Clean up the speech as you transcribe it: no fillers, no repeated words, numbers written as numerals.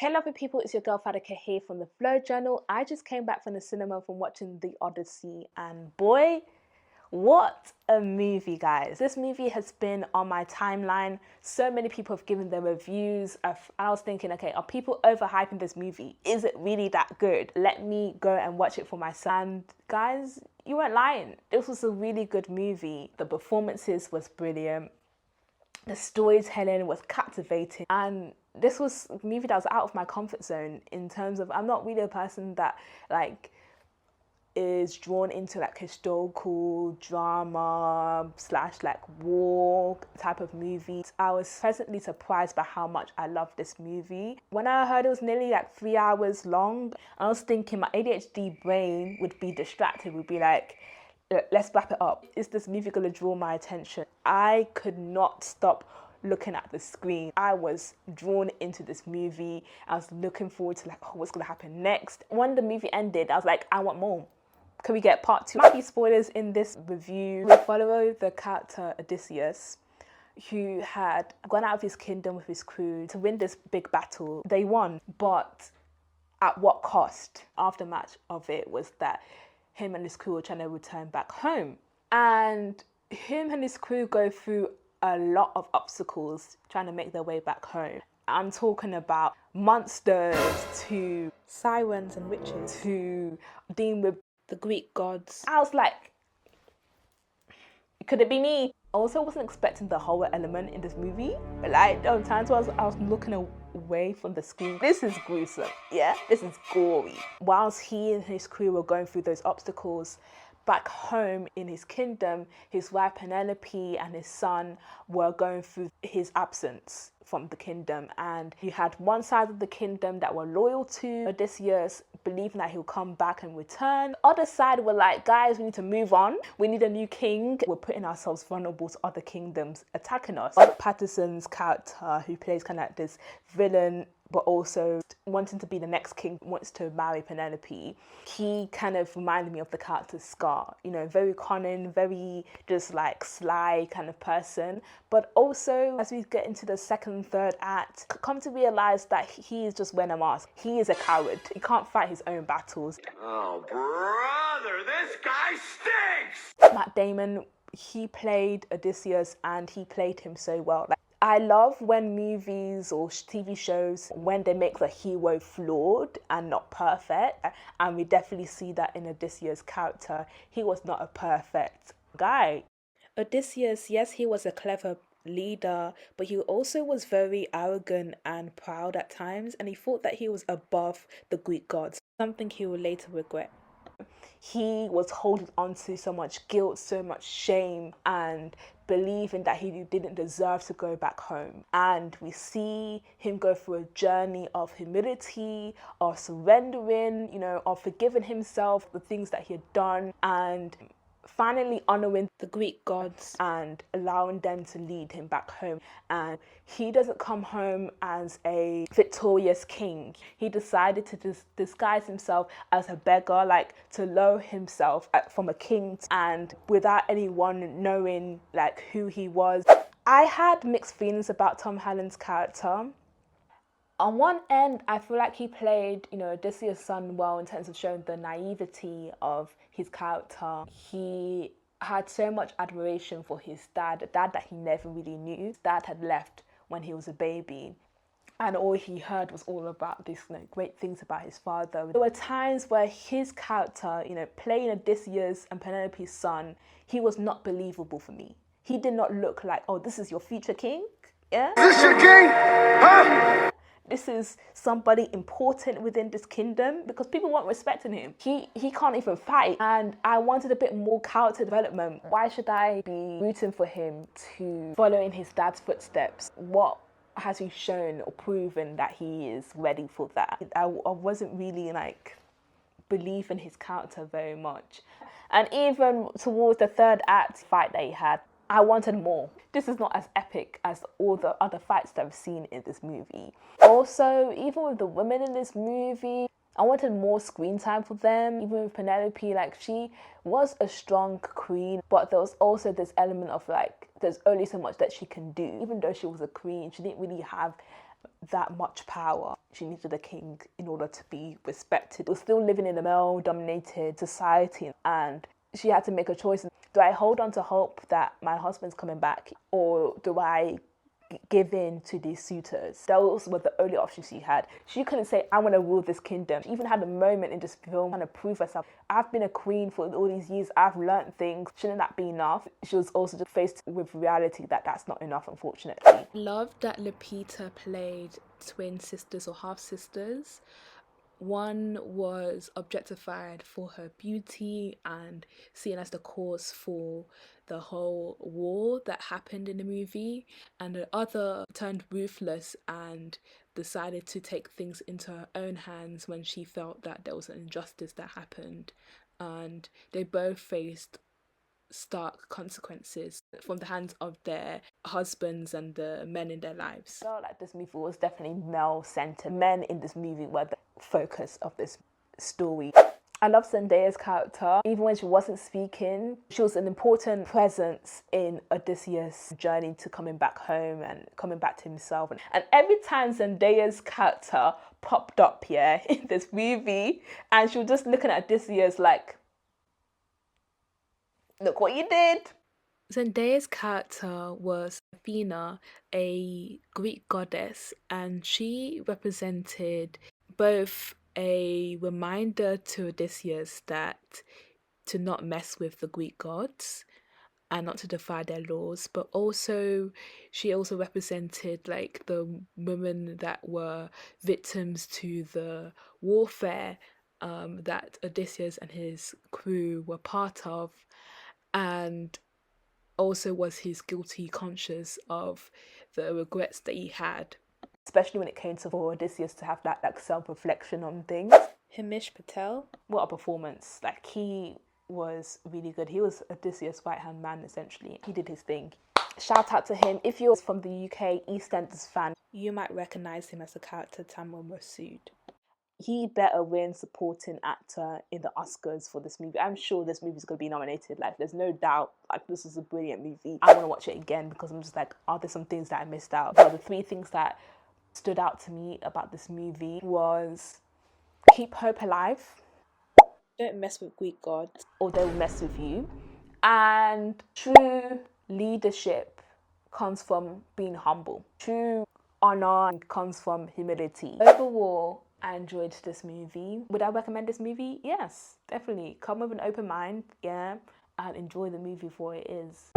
Hey lovely people, it's your girl Fadeke here from the Flow Journal. I just came back from the cinema from watching the Odyssey, and boy, what a movie, guys. This movie has been on my timeline. So many people have given their reviews. I was thinking, okay, are people overhyping this movie? Is it really that good? Let me go and watch it for myself. And guys, you weren't lying. This was a really good movie. The performances was brilliant. The storytelling was captivating, and this was a movie that was out of my comfort zone in terms of I'm not really a person that is drawn into historical drama / war type of movies. I was pleasantly surprised by how much I loved this movie. When I heard it was nearly 3 hours long, I was thinking my ADHD brain would be distracted, would be like, let's wrap it up. Is this movie going to draw my attention? I could not stop looking at the screen. I was drawn into this movie. I was looking forward to what's going to happen next. When the movie ended, I was like, I want more. Can we get part 2? Might be spoilers in this review. We follow the character Odysseus, who had gone out of his kingdom with his crew to win this big battle. They won, but at what cost? Aftermath of it was that him and his crew were trying to return back home. And him and his crew go through a lot of obstacles trying to make their way back home. I'm talking about monsters to sirens and witches to dealing with the Greek gods. I was like, could it be me? I also wasn't expecting the horror element in this movie. There were times where I was looking away from the screen. This is gruesome, yeah? This is gory. Whilst he and his crew were going through those obstacles, back home in his kingdom, his wife Penelope and his son were going through his absence from the kingdom. And you had one side of the kingdom that were loyal to Odysseus, believing that he'll come back and return. The other side were like, guys, we need to move on. We need a new king. We're putting ourselves vulnerable to other kingdoms attacking us. Patterson's character, who plays this villain, but also wanting to be the next king, wants to marry Penelope. He kind of reminded me of the character Scar, very cunning, very just sly kind of person. But also, as we get into the second, third act, come to realize that he is just wearing a mask. He is a coward. He can't fight his own battles. Oh, brother, this guy stinks! Matt Damon, he played Odysseus and he played him so well. I love when movies or TV shows, when they make the hero flawed and not perfect. And we definitely see that in Odysseus' character. He was not a perfect guy. Odysseus, yes, he was a clever leader, but he also was very arrogant and proud at times. And he thought that he was above the Greek gods, something he will later regret. He was holding on to so much guilt, so much shame, and believing that he didn't deserve to go back home. And we see him go through a journey of humility, of surrendering, of forgiving himself the things that he had done, and finally honoring the Greek gods and allowing them to lead him back home. And he doesn't come home as a victorious king. He decided to disguise himself as a beggar, to lower himself from a king, and without anyone knowing who he was. I had mixed feelings about Tom Holland's character. On one end, I feel like he played, Odysseus' son well in terms of showing the naivety of his character. He had so much admiration for his dad, a dad that he never really knew. His dad had left when he was a baby, and all he heard was all about these great things about his father. There were times where his character, playing Odysseus and Penelope's son, he was not believable for me. He did not look like, oh, this is your future king? Yeah? Is this your king? Huh? This is somebody important within this kingdom, because people weren't respecting him. He can't even fight. And I wanted a bit more character development. Why should I be rooting for him to follow in his dad's footsteps? What has he shown or proven that he is ready for that? I wasn't really believing his character very much. And even towards the third act fight that he had, I wanted more. This is not as epic as all the other fights that I've seen in this movie. Also, even with the women in this movie, I wanted more screen time for them. Even with Penelope, she was a strong queen, but there was also this element of there's only so much that she can do. Even though she was a queen, she didn't really have that much power. She needed a king in order to be respected. We're still living in a male-dominated society, and she had to make a choice. Do I hold on to hope that my husband's coming back, or do I give in to these suitors? Those were the only options she had. She couldn't say, I want to rule this kingdom. She even had a moment in this film trying to prove herself. I've been a queen for all these years. I've learned things. Shouldn't that be enough? She was also just faced with reality that that's not enough, unfortunately. Loved that Lupita played twin sisters or half sisters. One was objectified for her beauty and seen as the cause for the whole war that happened in the movie, and the other turned ruthless and decided to take things into her own hands when she felt that there was an injustice that happened, and they both faced stark consequences from the hands of their husbands and the men in their lives. I felt like this movie was definitely male-centered. Men in this movie were the focus of this story. I love Zendaya's character. Even when she wasn't speaking, she was an important presence in Odysseus' journey to coming back home and coming back to himself. And every time Zendaya's character popped up here in this movie, and she was just looking at Odysseus like, look what you did. Zendaya's character was Athena, a Greek goddess, and she represented both a reminder to Odysseus that to not mess with the Greek gods and not to defy their laws, but also she also represented like the women that were victims to the warfare that Odysseus and his crew were part of, and also was his guilty conscience of the regrets that he had, especially when it came to for Odysseus to have that like self-reflection on things. Himesh Patel, what a performance. Like, he was really good. He was Odysseus' right-hand man, essentially. He did his thing. Shout out to him. If you're from the UK EastEnders fan, you might recognise him as the character Tamil Masood. He better win supporting actor in the Oscars for this movie. I'm sure this movie is going to be nominated. Like, there's no doubt. Like, this is a brilliant movie. I want to watch it again because I'm just like, are there some things that I missed out? But the three things that stood out to me about this movie was keep hope alive. Don't mess with Greek gods or they'll mess with you. And true leadership comes from being humble. True honor comes from humility. Overall, I enjoyed this movie. Would I recommend this movie? Yes, definitely. Come with an open mind, yeah, and enjoy the movie for what it is.